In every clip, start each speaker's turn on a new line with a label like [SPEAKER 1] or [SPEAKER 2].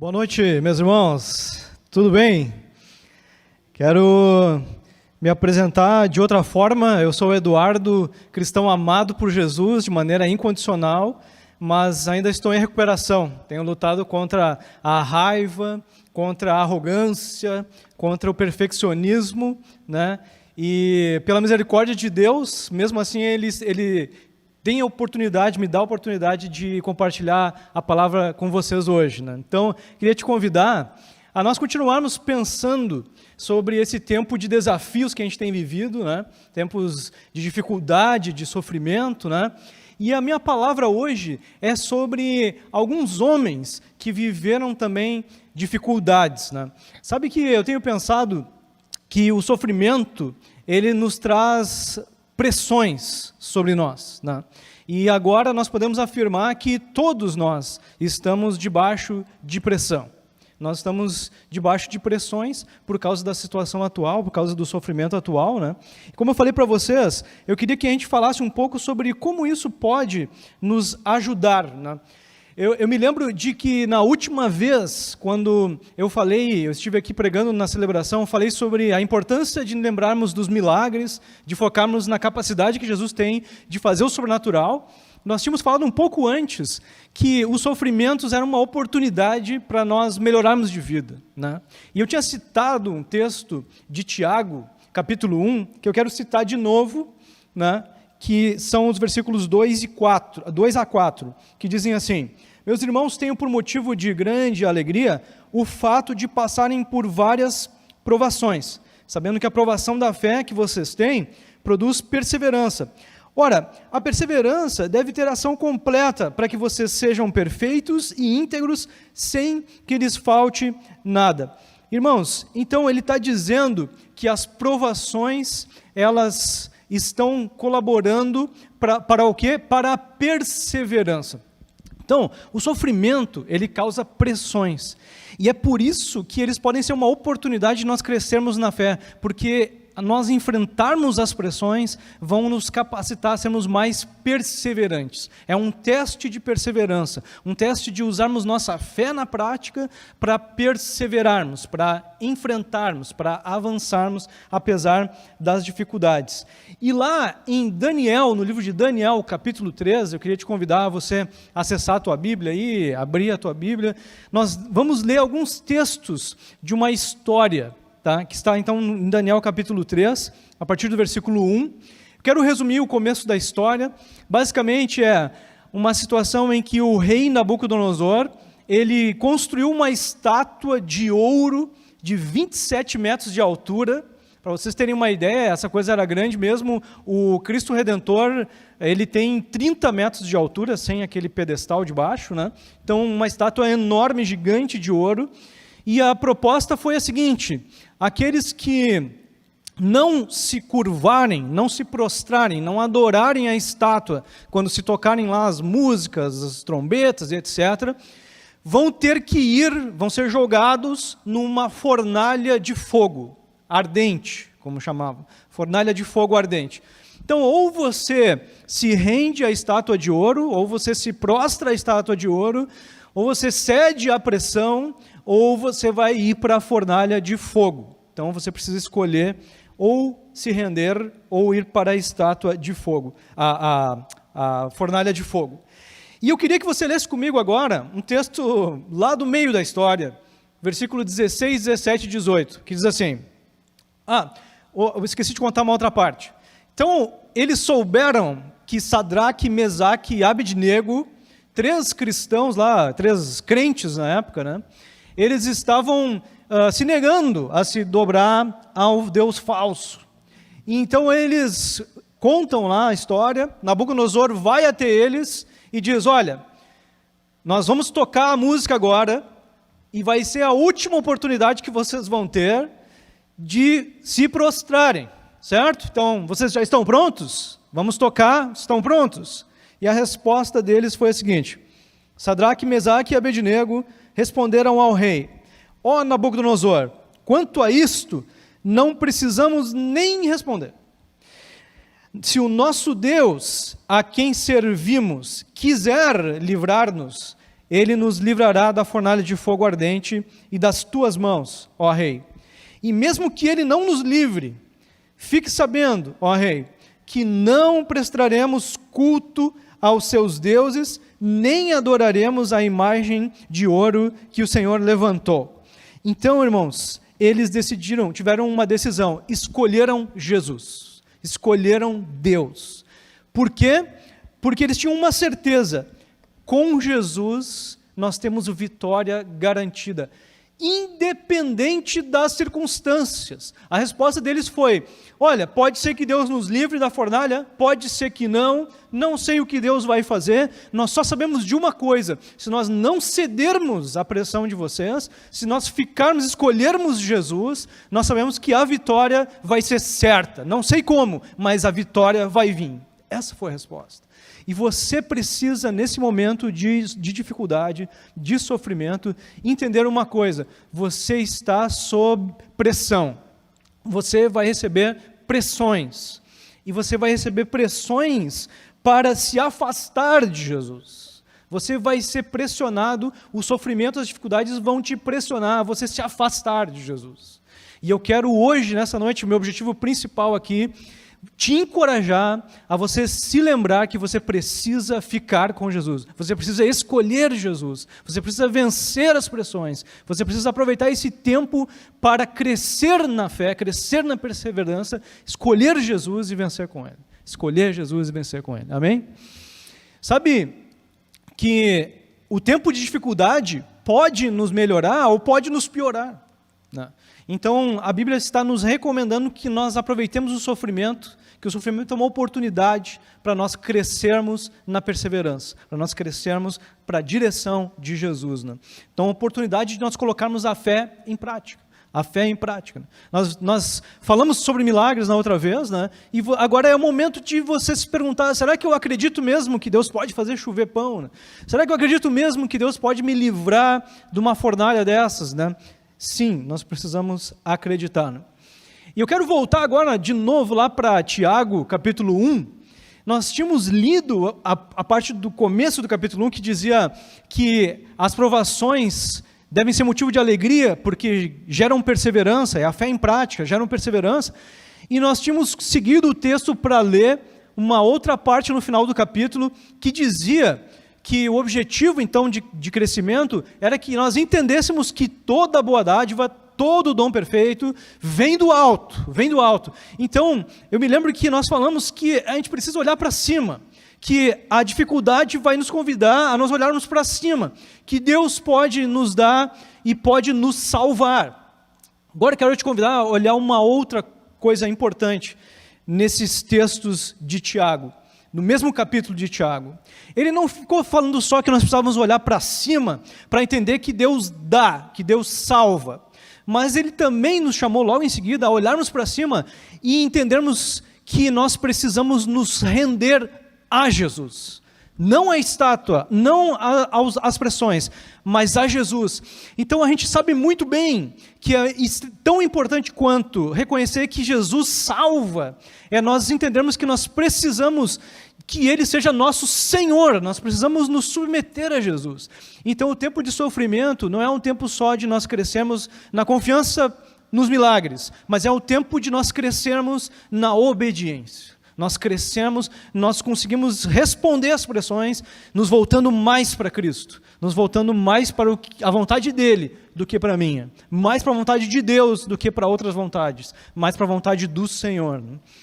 [SPEAKER 1] Boa noite, meus irmãos. Tudo bem? Quero me apresentar de outra forma. Eu sou o Eduardo, cristão amado por Jesus de maneira incondicional, mas ainda estou em recuperação. Tenho lutado contra a raiva, contra a arrogância, contra o perfeccionismo, né? E pela misericórdia de Deus, mesmo assim, Ele tem a oportunidade, me dá a oportunidade de compartilhar a palavra com vocês hoje, né? Então, queria te convidar a nós continuarmos pensando sobre esse tempo de desafios que a gente tem vivido, né? Tempos de dificuldade, de sofrimento, né? E a minha palavra hoje é sobre alguns homens que viveram também dificuldades, né? Sabe que eu tenho pensado que o sofrimento, ele nos traz pressões sobre nós, né? E agora nós podemos afirmar que todos nós estamos debaixo de pressão. Nós estamos debaixo de pressões por causa da situação atual, por causa do sofrimento atual, né? Como eu falei para vocês, eu queria que a gente falasse um pouco sobre como isso pode nos ajudar, né? Eu me lembro de que na última vez, quando eu estive aqui pregando na celebração, falei sobre a importância de lembrarmos dos milagres, de focarmos na capacidade que Jesus tem de fazer o sobrenatural. Nós tínhamos falado um pouco antes que os sofrimentos eram uma oportunidade para nós melhorarmos de vida, né? E eu tinha citado um texto de Tiago, capítulo 1, que eu quero citar de novo, né? Que são os versículos 2 a 4, que dizem assim: meus irmãos, tenho por motivo de grande alegria o fato de passarem por várias provações, sabendo que a provação da fé que vocês têm produz perseverança. Ora, a perseverança deve ter ação completa para que vocês sejam perfeitos e íntegros, sem que lhes falte nada. Irmãos, então ele está dizendo que as provações, elas estão colaborando para o quê? Para a perseverança. Então, o sofrimento, ele causa pressões. E é por isso que eles podem ser uma oportunidade de nós crescermos na fé, porque nós enfrentarmos as pressões vão nos capacitar a sermos mais perseverantes. É um teste de perseverança, um teste de usarmos nossa fé na prática para perseverarmos, para enfrentarmos, para avançarmos apesar das dificuldades. E lá em Daniel, no livro de Daniel, capítulo 13, eu queria te convidar a você acessar a tua Bíblia aí, abrir a tua Bíblia. Nós vamos ler alguns textos de uma história, tá? Que está então em Daniel capítulo 3, a partir do versículo 1. Quero resumir o começo da história. Basicamente é uma situação em que o rei Nabucodonosor, ele construiu uma estátua de ouro de 27 metros de altura. Para vocês terem uma ideia, essa coisa era grande mesmo. O Cristo Redentor, ele tem 30 metros de altura, sem aquele pedestal de baixo, né? Então, uma estátua enorme, gigante de ouro. E a proposta foi a seguinte: aqueles que não se curvarem, não se prostrarem, não adorarem a estátua, quando se tocarem lá as músicas, as trombetas, etc., vão ter que vão ser jogados numa fornalha de fogo ardente, como chamavam, fornalha de fogo ardente. Então, ou você se rende à estátua de ouro, ou você se prostra à estátua de ouro, ou você cede à pressão, ou você vai ir para a fornalha de fogo. Então, você precisa escolher ou se render, ou ir para a estátua de fogo, a fornalha de fogo. E eu queria que você lesse comigo agora um texto lá do meio da história, versículo 16, 17 e 18, que diz assim: eu esqueci de contar uma outra parte. Então, eles souberam que Sadraque, Mesaque e Abednego, 3 cristãos lá, 3 crentes na época, né? Eles estavam se negando a se dobrar ao Deus falso. E então eles contam lá a história. Nabucodonosor vai até eles e diz: olha, nós vamos tocar a música agora, e vai ser a última oportunidade que vocês vão ter de se prostrarem, certo? Então, vocês já estão prontos? Vamos tocar, estão prontos? E a resposta deles foi a seguinte: Sadraque, Mesaque e Abednego responderam ao rei: ó Nabucodonosor, quanto a isto, não precisamos nem responder. Se o nosso Deus, a quem servimos, quiser livrar-nos, Ele nos livrará da fornalha de fogo ardente e das tuas mãos, ó Rei. E mesmo que Ele não nos livre, fique sabendo, ó Rei, que não prestaremos culto aos seus deuses, nem adoraremos a imagem de ouro que o Senhor levantou. Então, irmãos, eles tiveram uma decisão, escolheram Jesus, escolheram Deus. Por quê? Porque eles tinham uma certeza, com Jesus nós temos vitória garantida, independente das circunstâncias. A resposta deles foi, olha, pode ser que Deus nos livre da fornalha, pode ser que não sei o que Deus vai fazer, nós só sabemos de uma coisa, se nós não cedermos à pressão de vocês, se nós escolhermos Jesus, nós sabemos que a vitória vai ser certa, não sei como, mas a vitória vai vir. Essa foi a resposta. E você precisa, nesse momento de dificuldade, de sofrimento, entender uma coisa, você está sob pressão, você vai receber pressões, e você vai receber pressões para se afastar de Jesus. Você vai ser pressionado, o sofrimento, as dificuldades vão te pressionar a você se afastar de Jesus. E eu quero hoje, nessa noite, o meu objetivo principal aqui, te encorajar a você se lembrar que você precisa ficar com Jesus, você precisa escolher Jesus, você precisa vencer as pressões, você precisa aproveitar esse tempo para crescer na fé, crescer na perseverança, escolher Jesus e vencer com Ele, escolher Jesus e vencer com Ele, amém? Sabe que o tempo de dificuldade pode nos melhorar ou pode nos piorar, né? Então, a Bíblia está nos recomendando que nós aproveitemos o sofrimento, que o sofrimento é uma oportunidade para nós crescermos na perseverança, para nós crescermos para a direção de Jesus, né? Então, a oportunidade de nós colocarmos a fé em prática. A fé em prática. Nós falamos sobre milagres na outra vez, né? E agora é o momento de você se perguntar, será que eu acredito mesmo que Deus pode fazer chover pão, né? Será que eu acredito mesmo que Deus pode me livrar de uma fornalha dessas, né? Sim, nós precisamos acreditar, né? E eu quero voltar agora de novo lá para Tiago, capítulo 1. Nós tínhamos lido a parte do começo do capítulo 1 que dizia que as provações devem ser motivo de alegria porque geram perseverança, é a fé em prática, geram perseverança. E nós tínhamos seguido o texto para ler uma outra parte no final do capítulo que dizia que o objetivo, então, de crescimento era que nós entendêssemos que toda boa dádiva, todo dom perfeito, vem do alto, vem do alto. Então, eu me lembro que nós falamos que a gente precisa olhar para cima, que a dificuldade vai nos convidar a nós olharmos para cima, que Deus pode nos dar e pode nos salvar. Agora eu quero te convidar a olhar uma outra coisa importante nesses textos de Tiago. No mesmo capítulo de Tiago, ele não ficou falando só que nós precisávamos olhar para cima para entender que Deus dá, que Deus salva, mas ele também nos chamou logo em seguida a olharmos para cima e entendermos que nós precisamos nos render a Jesus, não à estátua, não às pressões, mas a Jesus. Então a gente sabe muito bem que é tão importante quanto reconhecer que Jesus salva, é nós entendermos que nós precisamos que Ele seja nosso Senhor, nós precisamos nos submeter a Jesus. Então o tempo de sofrimento não é um tempo só de nós crescermos na confiança nos milagres, mas é o tempo de nós crescermos na obediência. Nós crescemos, nós conseguimos responder às pressões, nos voltando mais para Cristo, nos voltando mais para a vontade dEle do que para a minha, mais para a vontade de Deus do que para outras vontades, mais para a vontade do Senhor.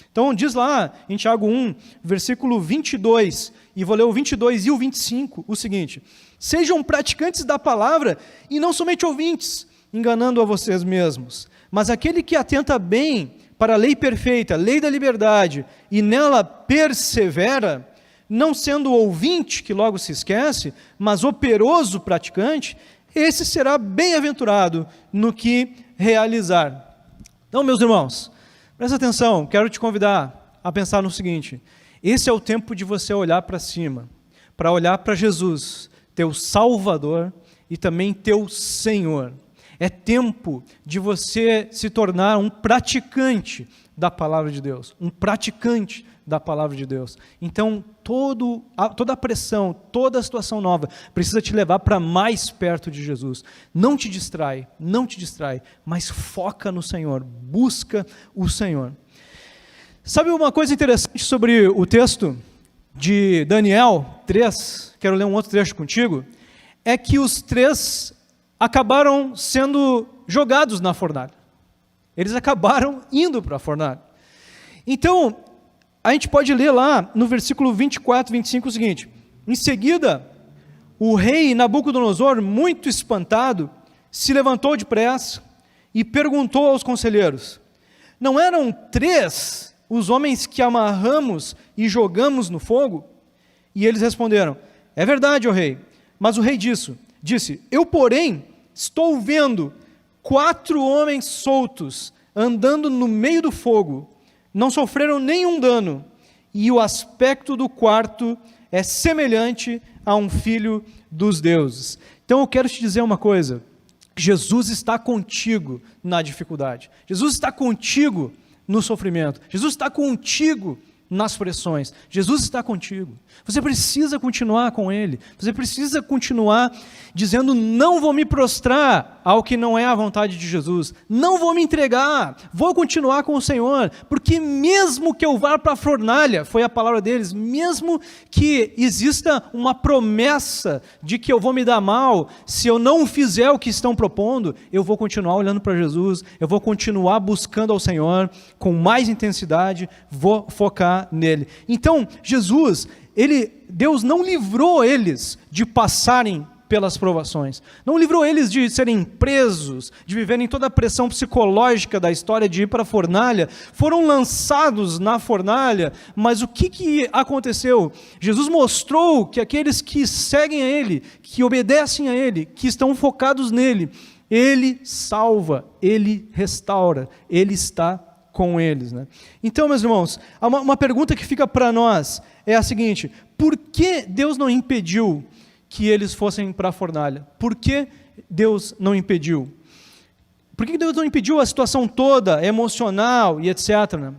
[SPEAKER 1] Então diz lá em Tiago 1, versículo 22, e vou ler o 22 e o 25, o seguinte: sejam praticantes da palavra e não somente ouvintes, enganando a vocês mesmos, mas aquele que atenta bem para a lei perfeita, a lei da liberdade, e nela persevera, não sendo ouvinte, que logo se esquece, mas operoso praticante, esse será bem-aventurado no que realizar. Então, meus irmãos, presta atenção, quero te convidar a pensar no seguinte: esse é o tempo de você olhar para cima, para olhar para Jesus, teu Salvador e também teu Senhor. É tempo de você se tornar um praticante da palavra de Deus, um praticante da palavra de Deus. Então, toda a pressão, toda a situação nova precisa te levar para mais perto de Jesus. Não te distrai, mas foca no Senhor, busca o Senhor. Sabe uma coisa interessante sobre o texto de Daniel 3, quero ler um outro trecho contigo, é que os 3 acabaram sendo jogados na fornalha. Eles acabaram indo para a fornalha. Então, a gente pode ler lá no versículo 24, 25 o seguinte: em seguida, o rei Nabucodonosor, muito espantado, se levantou depressa e perguntou aos conselheiros: não eram 3 os homens que amarramos e jogamos no fogo? E eles responderam: é verdade, ó rei. Mas o rei disse: eu, porém, estou vendo 4 homens soltos andando no meio do fogo, não sofreram nenhum dano, e o aspecto do quarto é semelhante a um filho dos deuses. Então eu quero te dizer uma coisa: Jesus está contigo na dificuldade, Jesus está contigo no sofrimento, Jesus está contigo nas pressões, Jesus está contigo. Você precisa continuar com Ele, você precisa continuar dizendo: não vou me prostrar ao que não é a vontade de Jesus, não vou me entregar, vou continuar com o Senhor, porque mesmo que eu vá para a fornalha, foi a palavra deles, mesmo que exista uma promessa de que eu vou me dar mal, se eu não fizer o que estão propondo, eu vou continuar olhando para Jesus, eu vou continuar buscando ao Senhor com mais intensidade, vou focar nele. Então, Deus não livrou eles de passarem pelas provações, não livrou eles de serem presos, de viverem toda a pressão psicológica da história de ir para a fornalha. Foram lançados na fornalha, mas o que aconteceu? Jesus mostrou que aqueles que seguem a Ele, que obedecem a Ele, que estão focados nele, Ele salva, Ele restaura, Ele está com eles, né? Então, meus irmãos, uma pergunta que fica para nós é a seguinte: por que Deus não impediu que eles fossem para a fornalha? Por que Deus não impediu? Por que Deus não impediu a situação toda, emocional e etc., né?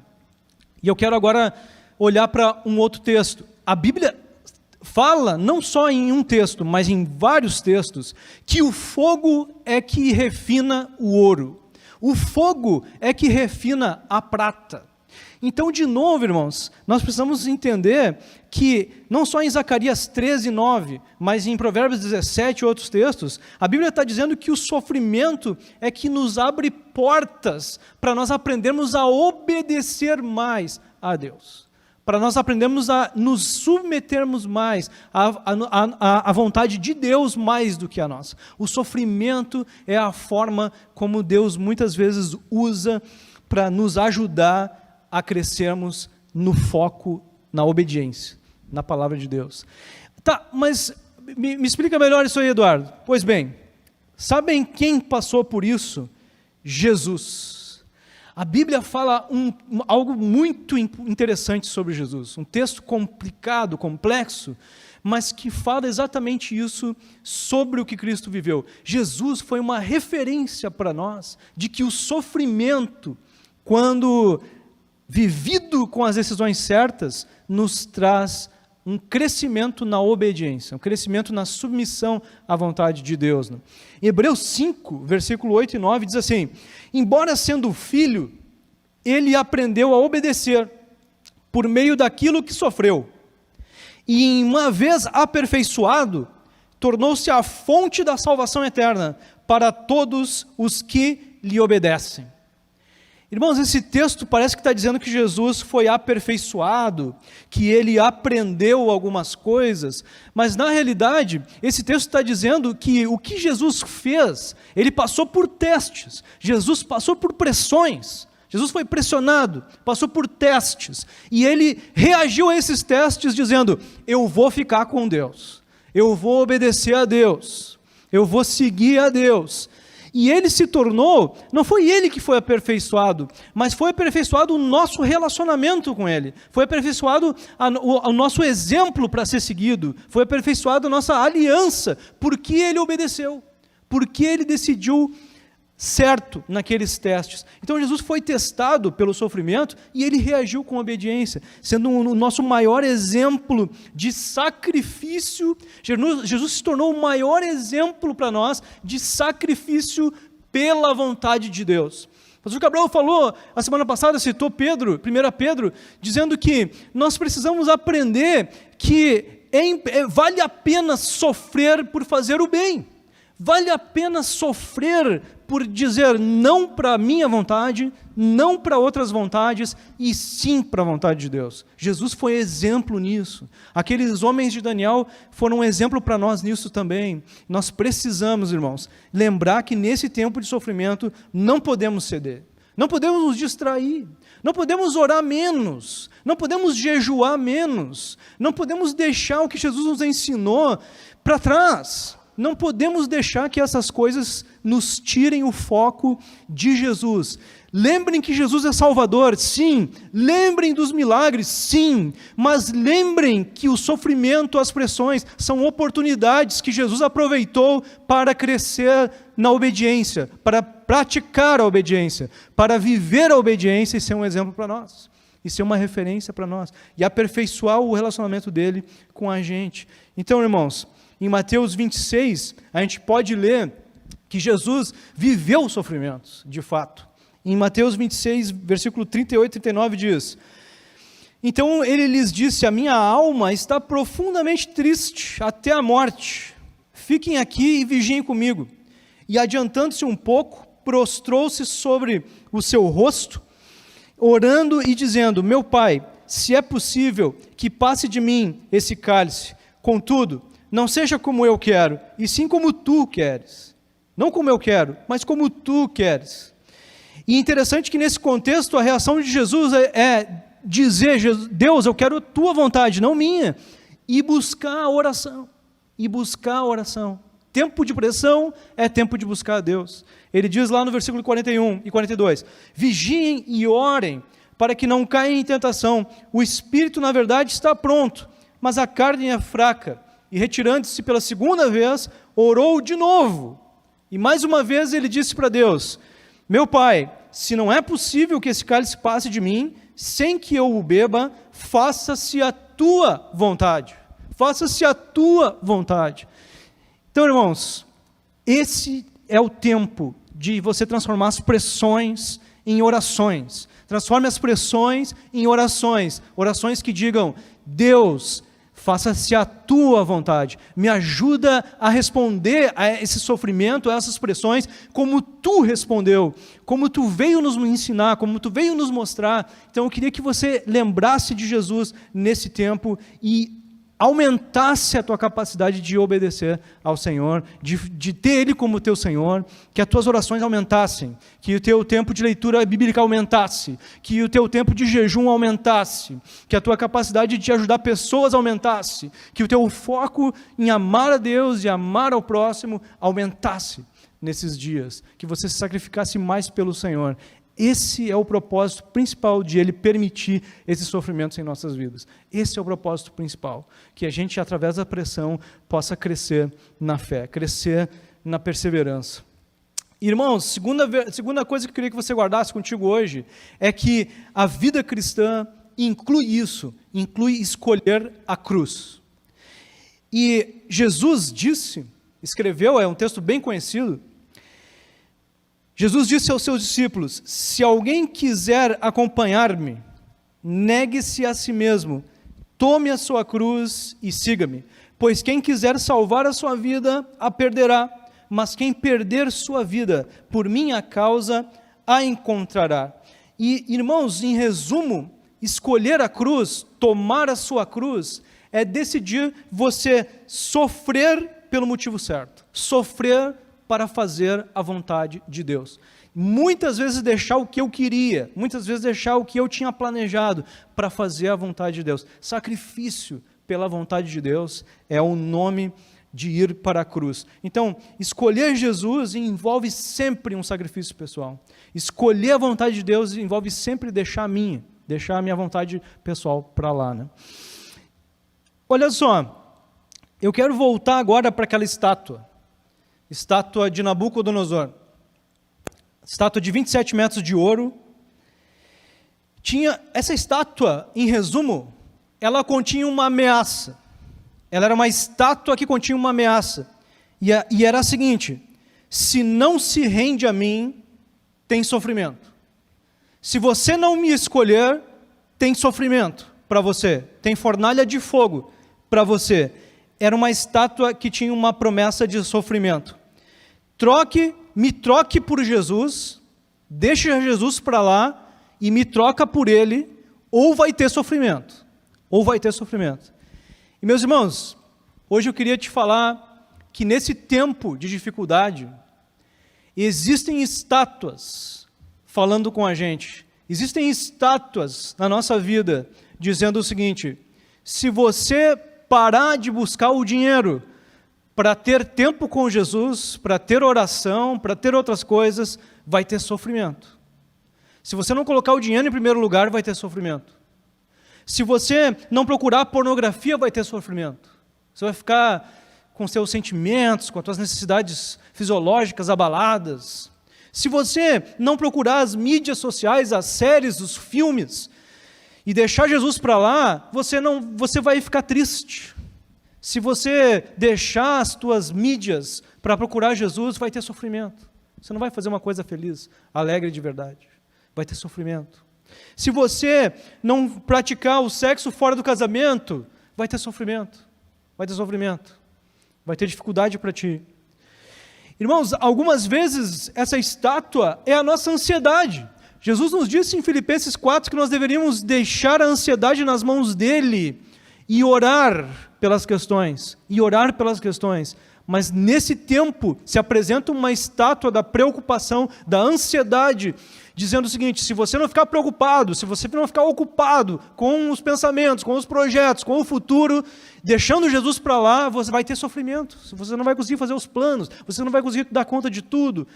[SPEAKER 1] E eu quero agora olhar para um outro texto. A Bíblia fala, não só em um texto, mas em vários textos, que o fogo é que refina o ouro. O fogo é que refina a prata. Então, de novo, irmãos, nós precisamos entender que, não só em Zacarias 13, 9, mas em Provérbios 17 e outros textos, a Bíblia está dizendo que o sofrimento é que nos abre portas para nós aprendermos a obedecer mais a Deus, para nós aprendermos a nos submetermos mais à vontade de Deus mais do que a nossa. O sofrimento é a forma como Deus muitas vezes usa para nos ajudar a crescermos no foco, na obediência, na palavra de Deus. Tá, mas me explica melhor isso aí, Eduardo. Pois bem, sabem quem passou por isso? Jesus. A Bíblia fala algo muito interessante sobre Jesus, um texto complicado, complexo, mas que fala exatamente isso sobre o que Cristo viveu. Jesus foi uma referência para nós de que o sofrimento, quando vivido com as decisões certas, nos traz um crescimento na obediência, um crescimento na submissão à vontade de Deus. Em Hebreus 5, versículo 8 e 9, diz assim: embora sendo filho, ele aprendeu a obedecer por meio daquilo que sofreu, e uma vez aperfeiçoado, tornou-se a fonte da salvação eterna para todos os que lhe obedecem. Irmãos, esse texto parece que está dizendo que Jesus foi aperfeiçoado, que ele aprendeu algumas coisas, mas na realidade, esse texto está dizendo que o que Jesus fez, ele passou por testes, Jesus passou por pressões, Jesus foi pressionado, passou por testes, e ele reagiu a esses testes dizendo: eu vou ficar com Deus, eu vou obedecer a Deus, eu vou seguir a Deus. E ele se tornou, não foi ele que foi aperfeiçoado, mas foi aperfeiçoado o nosso relacionamento com ele, foi aperfeiçoado o nosso exemplo para ser seguido, foi aperfeiçoado a nossa aliança, porque ele obedeceu, porque ele decidiu certo naqueles testes. Então Jesus foi testado pelo sofrimento e ele reagiu com obediência, sendo o nosso maior exemplo de sacrifício. Jesus se tornou o maior exemplo para nós de sacrifício pela vontade de Deus. O pastor Cabral falou, a semana passada citou Pedro, 1 Pedro, dizendo que nós precisamos aprender que vale a pena sofrer por fazer o bem. Vale a pena sofrer por dizer não para a minha vontade, não para outras vontades, e sim para a vontade de Deus. Jesus foi exemplo nisso. Aqueles homens de Daniel foram um exemplo para nós nisso também. Nós precisamos, irmãos, lembrar que nesse tempo de sofrimento não podemos ceder. Não podemos nos distrair. Não podemos orar menos. Não podemos jejuar menos. Não podemos deixar o que Jesus nos ensinou para trás. Não podemos deixar que essas coisas nos tirem o foco de Jesus. Lembrem que Jesus é Salvador, sim. Lembrem dos milagres, sim. Mas lembrem que o sofrimento, as pressões, são oportunidades que Jesus aproveitou para crescer na obediência, para praticar a obediência, para viver a obediência e ser um exemplo para nós. E ser uma referência para nós. E aperfeiçoar o relacionamento dele com a gente. Então, irmãos, em Mateus 26, a gente pode ler que Jesus viveu os sofrimentos, de fato. Em Mateus 26, versículo 38 e 39 diz: então ele lhes disse, a minha alma está profundamente triste até a morte. Fiquem aqui e vigiem comigo. E adiantando-se um pouco, prostrou-se sobre o seu rosto, orando e dizendo, meu Pai, se é possível que passe de mim esse cálice, contudo, não seja como eu quero, e sim como tu queres. Não como eu quero, mas como tu queres. E interessante que nesse contexto a reação de Jesus é dizer, Deus, eu quero a tua vontade, não minha. E buscar a oração. E buscar a oração. Tempo de pressão é tempo de buscar a Deus. Ele diz lá no versículo 41 e 42, vigiem e orem para que não caiam em tentação. O espírito, na verdade, está pronto, mas a carne é fraca. E retirando-se pela segunda vez, orou de novo. E mais uma vez ele disse para Deus, meu Pai, se não é possível que esse cálice passe de mim, sem que eu o beba, faça-se a tua vontade. Faça-se a tua vontade. Então, irmãos, esse é o tempo de você transformar as pressões em orações. Transforme as pressões em orações. Orações que digam, Deus, faça-se a tua vontade. Me ajuda a responder a esse sofrimento, a essas pressões, como tu respondeu, como tu veio nos ensinar, como tu veio nos mostrar. Então eu queria que você lembrasse de Jesus nesse tempo e aumentasse a tua capacidade de obedecer ao Senhor, de ter Ele como teu Senhor, que as tuas orações aumentassem, que o teu tempo de leitura bíblica aumentasse, que o teu tempo de jejum aumentasse, que a tua capacidade de ajudar pessoas aumentasse, que o teu foco em amar a Deus e amar ao próximo aumentasse nesses dias, que você se sacrificasse mais pelo Senhor. Esse é o propósito principal de Ele permitir esses sofrimentos em nossas vidas. Esse é o propósito principal, que a gente, através da pressão, possa crescer na fé, crescer na perseverança. Irmãos, segunda coisa que eu queria que você guardasse contigo hoje, é que a vida cristã inclui isso, inclui escolher a cruz. E Jesus escreveu, é um texto bem conhecido, Jesus disse aos seus discípulos, se alguém quiser acompanhar-me, negue-se a si mesmo, tome a sua cruz e siga-me, pois quem quiser salvar a sua vida, a perderá, mas quem perder sua vida por minha causa, a encontrará. E, irmãos, em resumo, escolher a cruz, tomar a sua cruz, é decidir você sofrer pelo motivo certo, sofrer para fazer a vontade de Deus. Muitas vezes deixar o que eu queria, muitas vezes deixar o que eu tinha planejado para fazer a vontade de Deus. Sacrifício pela vontade de Deus é o nome de ir para a cruz. Então, escolher Jesus envolve sempre um sacrifício pessoal. Escolher a vontade de Deus envolve sempre deixar a minha vontade pessoal para lá, né? Olha só, eu quero voltar agora para aquela estátua de Nabucodonosor. estátua de 27 metros de ouro. Tinha essa estátua, em resumo, ela continha uma ameaça. Ela era uma estátua que continha uma ameaça. E era a seguinte: se não se rende a mim, tem sofrimento. Se você não me escolher, tem sofrimento para você. Tem fornalha de fogo para você. Era uma estátua que tinha uma promessa de sofrimento. Me troque por Jesus, deixe Jesus para lá e me troca por ele, ou vai ter sofrimento. Ou vai ter sofrimento. E meus irmãos, hoje eu queria te falar que nesse tempo de dificuldade, existem estátuas falando com a gente. Existem estátuas na nossa vida dizendo o seguinte: se você parar de buscar o dinheiro para ter tempo com Jesus, para ter oração, para ter outras coisas, vai ter sofrimento. Se você não colocar o dinheiro em primeiro lugar, vai ter sofrimento. Se você não procurar pornografia, vai ter sofrimento. Você vai ficar com seus sentimentos, com as suas necessidades fisiológicas abaladas. Se você não procurar as mídias sociais, as séries, os filmes, e deixar Jesus para lá, você vai ficar triste. Se você deixar as tuas mídias para procurar Jesus, vai ter sofrimento. Você não vai fazer uma coisa feliz, alegre de verdade. Vai ter sofrimento. Se você não praticar o sexo fora do casamento, vai ter sofrimento. Vai ter sofrimento. Vai ter dificuldade para ti. Irmãos, algumas vezes essa estátua é a nossa ansiedade. Jesus nos disse em Filipenses 4 que nós deveríamos deixar a ansiedade nas mãos dele e orar pelas questões. Mas nesse tempo se apresenta uma estátua da preocupação, da ansiedade, dizendo o seguinte: se você não ficar preocupado, se você não ficar ocupado com os pensamentos, com os projetos, com o futuro, deixando Jesus para lá, você vai ter sofrimento. Você não vai conseguir fazer os planos, você não vai conseguir dar conta de tudo.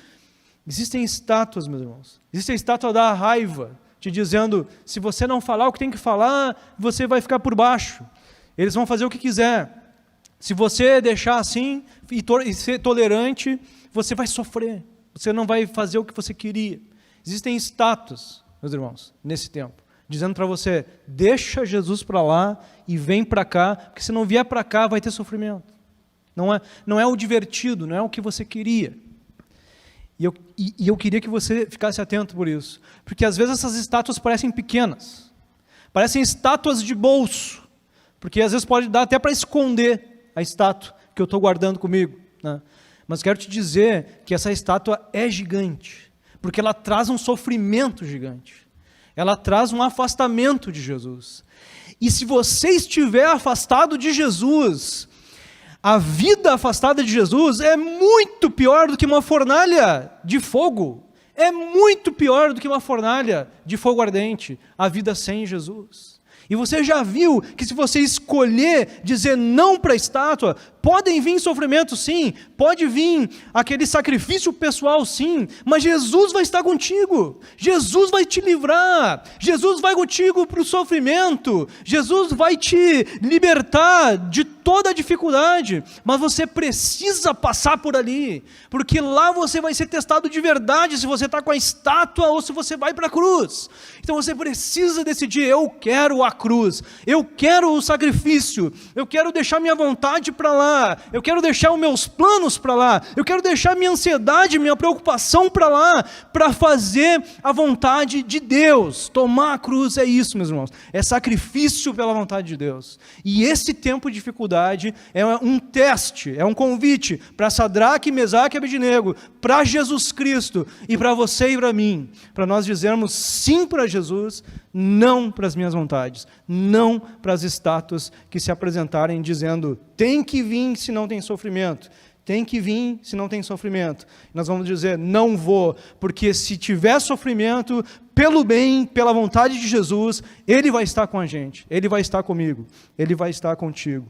[SPEAKER 1] Existem estátuas, meus irmãos. Existe a estátua da raiva, te dizendo: se você não falar o que tem que falar, você vai ficar por baixo. Eles vão fazer o que quiser. Se você deixar assim e ser tolerante, você vai sofrer. Você não vai fazer o que você queria. Existem estátuas, meus irmãos, nesse tempo, dizendo para você: deixa Jesus para lá e vem para cá, porque se não vier para cá vai ter sofrimento. Não é o divertido, não é o que você queria. E eu queria que você ficasse atento por isso, porque às vezes essas estátuas parecem pequenas, parecem estátuas de bolso, porque às vezes pode dar até para esconder a estátua que eu estou guardando comigo, né? Mas quero te dizer que essa estátua é gigante, porque ela traz um sofrimento gigante, ela traz um afastamento de Jesus. E se você estiver afastado de Jesus, a vida afastada de Jesus é muito pior do que uma fornalha de fogo. É muito pior do que uma fornalha de fogo ardente, a vida sem Jesus. E você já viu que se você escolher dizer não para a estátua, podem vir sofrimentos sim, pode vir aquele sacrifício pessoal sim, mas Jesus vai estar contigo, Jesus vai te livrar, Jesus vai contigo para o sofrimento, Jesus vai te libertar de toda a dificuldade, mas você precisa passar por ali, porque lá você vai ser testado de verdade se você está com a estátua ou se você vai para a cruz. Então você precisa decidir: eu quero a cruz, eu quero o sacrifício, eu quero deixar minha vontade para lá, eu quero deixar os meus planos para lá, eu quero deixar minha ansiedade, minha preocupação para lá, para fazer a vontade de Deus. Tomar a cruz é isso, meus irmãos, é sacrifício pela vontade de Deus. E esse tempo de dificuldade é um teste, é um convite para Sadraque, Mesaque e Abednego, para Jesus Cristo e para você e para mim, para nós dizermos sim para Jesus, não para as minhas vontades, não para as estátuas que se apresentarem dizendo: tem que vir se não tem sofrimento, tem que vir se não tem sofrimento. Nós vamos dizer: não vou, porque se tiver sofrimento, pelo bem, pela vontade de Jesus, Ele vai estar com a gente, Ele vai estar comigo, Ele vai estar contigo.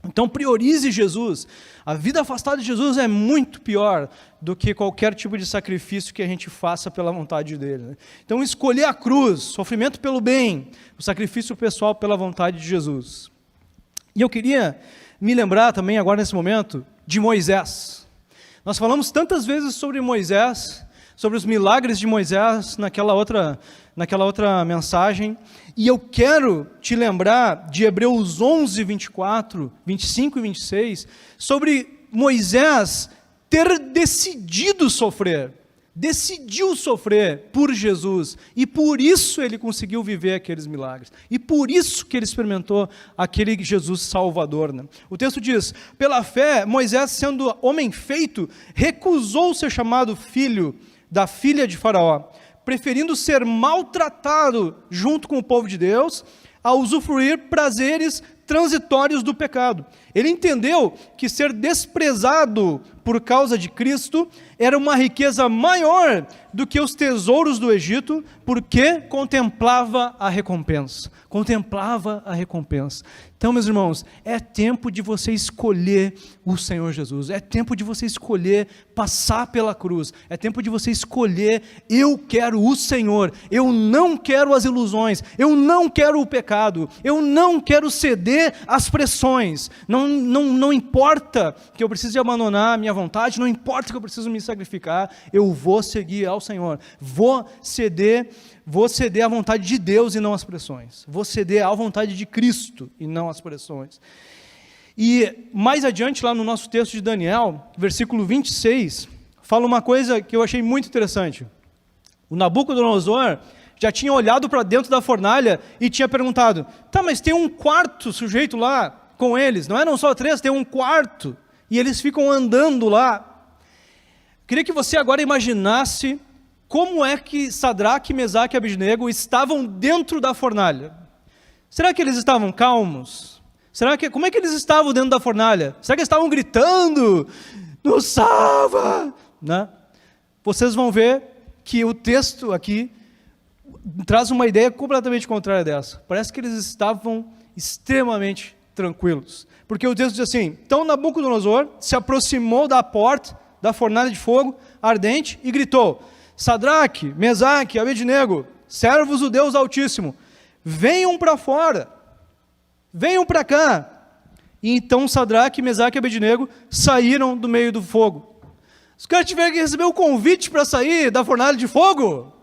[SPEAKER 1] Então priorize Jesus. A vida afastada de Jesus é muito pior do que qualquer tipo de sacrifício que a gente faça pela vontade dele, né? Então escolher a cruz, sofrimento pelo bem, o sacrifício pessoal pela vontade de Jesus. E eu queria me lembrar também agora nesse momento de Moisés. Nós falamos tantas vezes sobre Moisés, sobre os milagres de Moisés naquela outra mensagem, e eu quero te lembrar de Hebreus 11, 24, 25 e 26, sobre Moisés ter decidiu sofrer por Jesus, e por isso ele conseguiu viver aqueles milagres, e por isso que ele experimentou aquele Jesus Salvador, né? O texto diz: pela fé, Moisés, sendo homem feito, recusou ser chamado filho da filha de Faraó, preferindo ser maltratado junto com o povo de Deus, a usufruir prazeres transitórios do pecado. Ele entendeu que ser desprezado por causa de Cristo era uma riqueza maior do que os tesouros do Egito, porque contemplava a recompensa. Então, meus irmãos, é tempo de você escolher o Senhor Jesus, é tempo de você escolher passar pela cruz, é tempo de você escolher: eu quero o Senhor, eu não quero as ilusões, eu não quero o pecado, eu não quero ceder às pressões, não importa que eu precise abandonar a minha vontade, não importa que eu preciso me sacrificar, eu vou seguir ao Senhor, vou ceder à vontade de Deus e não às pressões, vou ceder à vontade de Cristo e não às pressões. E mais adiante, lá no nosso texto de Daniel, versículo 26, fala uma coisa que eu achei muito interessante. O Nabucodonosor já tinha olhado para dentro da fornalha e tinha perguntado: tá, mas tem um quarto sujeito lá com eles, não eram só 3, tem um quarto, e eles ficam andando lá. Queria que você agora imaginasse como é que Sadraque, Mesaque e Abednego estavam dentro da fornalha. Será que eles estavam calmos? Como é que eles estavam dentro da fornalha? Será que eles estavam gritando: nos salva? Né? Vocês vão ver que o texto aqui traz uma ideia completamente contrária dessa. Parece que eles estavam extremamente tranquilos. Porque o texto diz assim: então Nabucodonosor se aproximou da porta da fornalha de fogo ardente e gritou: Sadraque, Mesaque, Abednego, servos do Deus Altíssimo, venham para fora, venham para cá. E então Sadraque, Mesaque e Abednego saíram do meio do fogo. Os caras tiveram que receber o convite para sair da fornalha de fogo.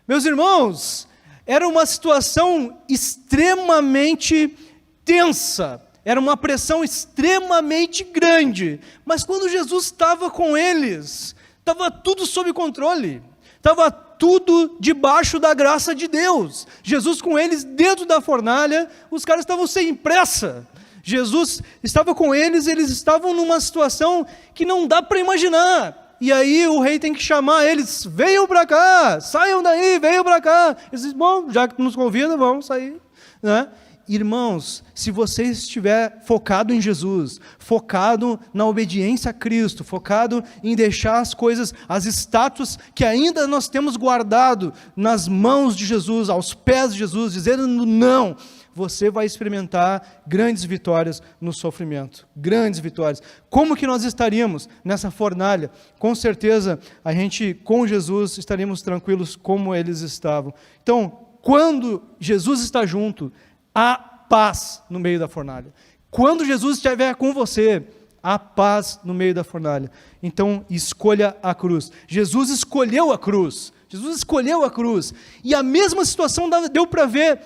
[SPEAKER 1] Meus irmãos, era uma situação extremamente tensa, era uma pressão extremamente grande, mas quando Jesus estava com eles, estava tudo sob controle, estava tudo debaixo da graça de Deus. Jesus com eles dentro da fornalha, os caras estavam sem pressa. Jesus estava com eles estavam numa situação que não dá para imaginar. E aí o rei tem que chamar eles: venham para cá, saiam daí, venham para cá. Eles dizem: bom, já que nos convida, vamos sair, né? Irmãos, se você estiver focado em Jesus, focado na obediência a Cristo, focado em deixar as coisas, as estátuas que ainda nós temos guardado nas mãos de Jesus, aos pés de Jesus, dizendo não, você vai experimentar grandes vitórias no sofrimento, grandes vitórias. Como que nós estaríamos nessa fornalha? Com certeza, a gente, com Jesus, estaríamos tranquilos como eles estavam. Então, quando Jesus está junto, há paz no meio da fornalha. Quando Jesus estiver com você, há paz no meio da fornalha. Então, escolha a cruz. Jesus escolheu a cruz. E a mesma situação deu para ver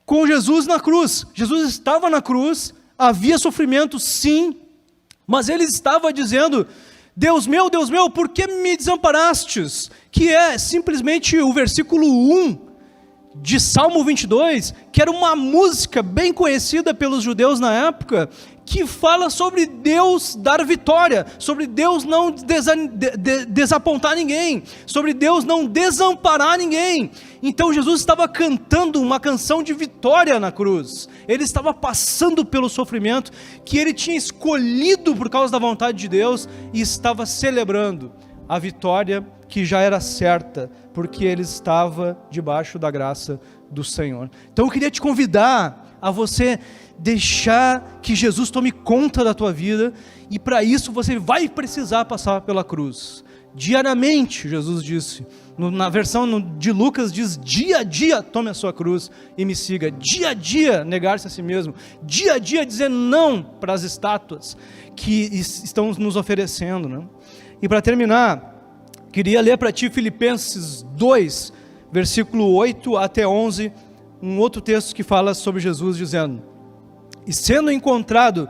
[SPEAKER 1] com Jesus na cruz. Jesus estava na cruz, havia sofrimento, sim, mas ele estava dizendo: Deus meu, por que me desamparastes? Que é simplesmente o versículo 1 de Salmo 22, que era uma música bem conhecida pelos judeus na época, que fala sobre Deus dar vitória, sobre Deus não desapontar ninguém, sobre Deus não desamparar ninguém. Então Jesus estava cantando uma canção de vitória na cruz, ele estava passando pelo sofrimento que ele tinha escolhido por causa da vontade de Deus, e estava celebrando a vitória que já era certa, porque ele estava debaixo da graça do Senhor. Então eu queria te convidar a você deixar que Jesus tome conta da tua vida, e para isso você vai precisar passar pela cruz. Diariamente, Jesus disse, na versão de Lucas diz: dia a dia tome a sua cruz e me siga. Dia a dia negar-se a si mesmo, dia a dia dizer não para as estátuas que estão nos oferecendo, né? E para terminar, Queria ler para ti Filipenses 2, versículo 8 até 11, um outro texto que fala sobre Jesus, dizendo: e sendo encontrado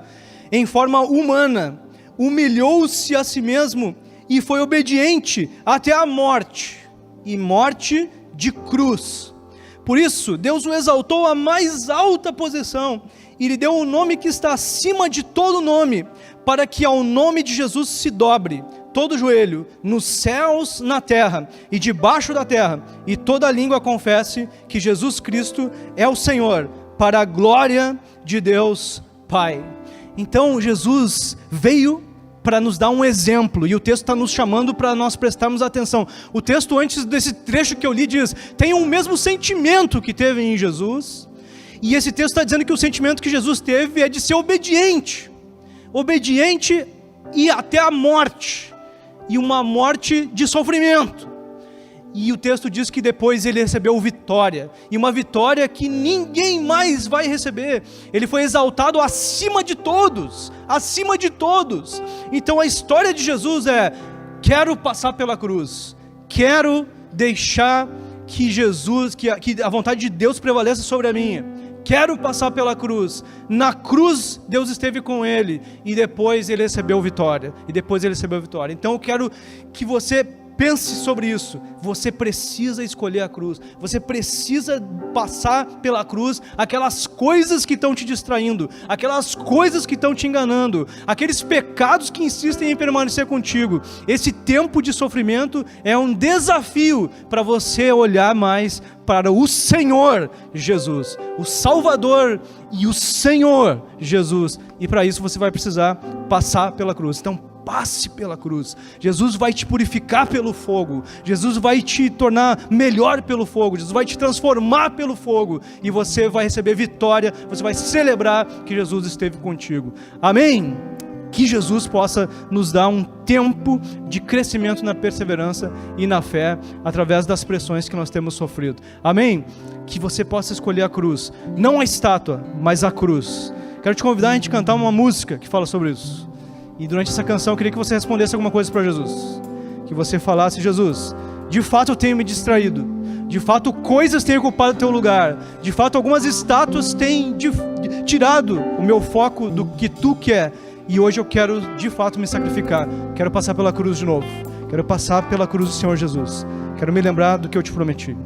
[SPEAKER 1] em forma humana, humilhou-se a si mesmo e foi obediente até a morte, e morte de cruz. Por isso, Deus o exaltou à mais alta posição e lhe deu um nome que está acima de todo nome, para que ao nome de Jesus se dobre todo joelho, nos céus, na terra e debaixo da terra, e toda língua confesse que Jesus Cristo é o Senhor, para a glória de Deus Pai. Então Jesus veio para nos dar um exemplo, e o texto está nos chamando para nós prestarmos atenção. O texto antes desse trecho que eu li diz: tenham o mesmo sentimento que teve em Jesus, e esse texto está dizendo que o sentimento que Jesus teve é de ser obediente e até a morte, e uma morte de sofrimento. E o texto diz que depois ele recebeu vitória, e uma vitória que ninguém mais vai receber. Ele foi exaltado acima de todos, acima de todos. Então a história de Jesus é: quero passar pela cruz, quero deixar que Jesus, que a vontade de Deus prevaleça sobre a minha. Quero passar pela cruz. Na cruz Deus esteve com ele, e depois ele recebeu vitória, Então eu quero que você pense sobre isso. Você precisa escolher a cruz, você precisa passar pela cruz aquelas coisas que estão te distraindo, aquelas coisas que estão te enganando, aqueles pecados que insistem em permanecer contigo. Esse tempo de sofrimento é um desafio para você olhar mais para o Senhor Jesus, o Salvador e o Senhor Jesus, e para isso você vai precisar passar pela cruz. Então passe pela cruz. Jesus vai te purificar pelo fogo, Jesus vai te tornar melhor pelo fogo, Jesus vai te transformar pelo fogo, e você vai receber vitória, você vai celebrar que Jesus esteve contigo. Amém? Que Jesus possa nos dar um tempo de crescimento na perseverança e na fé, através das pressões que nós temos sofrido. Amém? Que você possa escolher a cruz, não a estátua, mas a cruz. Quero te convidar a gente cantar uma música que fala sobre isso. E durante essa canção eu queria que você respondesse alguma coisa para Jesus. Que você falasse: Jesus, de fato eu tenho me distraído, de fato coisas têm ocupado o teu lugar, de fato algumas estátuas têm tirado o meu foco do que tu quer, e hoje eu quero de fato me sacrificar, quero passar pela cruz de novo, quero passar pela cruz do Senhor Jesus, quero me lembrar do que eu te prometi.